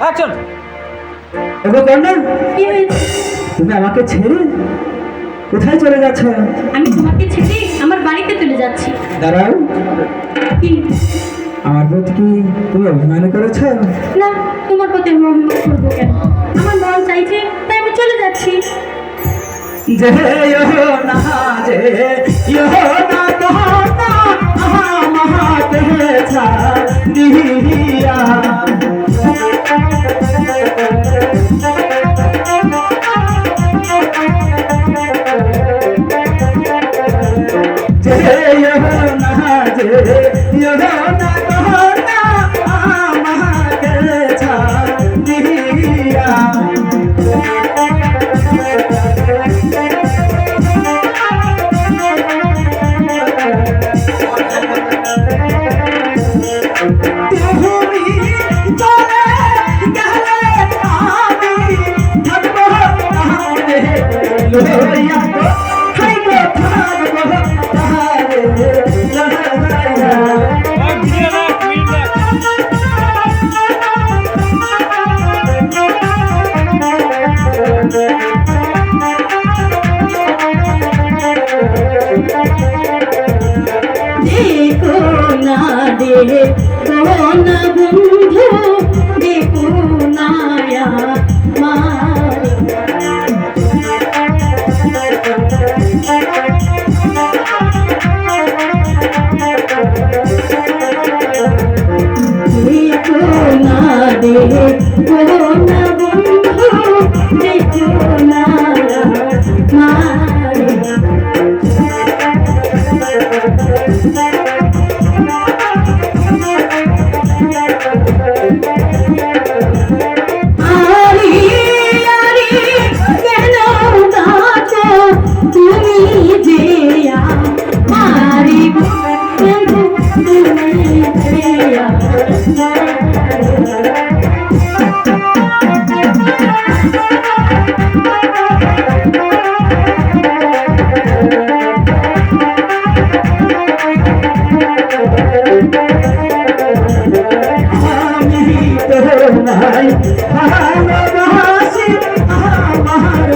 Action. এগো কর্ণা, কি হয়েছে? তুমি আমাকে ছেড়ে কোথায় চলে যাচ্ছ? আমি তোমাকে ছেড়ে আমার বাড়িতে চলে যাচ্ছি। দাঁড়াও, কি? আমার প্রতি কি তুমি অভিমান করেছ? না, তোমার প্রতি আমি অভিমান করবো কেন? আমার মন চাইছে তাই আমি চলে যাচ্ছি। যে না যে না কহনা মহাতে ছাড়িয়া যে না যে না কহনা মহাতে ছাড়িয়া দেখো না দেখো না বন্ধু, দেখো না আমার দেখো না দেখো না বন্ধু, দেখো না আমার আরে আরে কেন ডাকো তুমি যে আমারি বন্ধু, তুমি যে আমি তো নাই ভালোবাসি আমার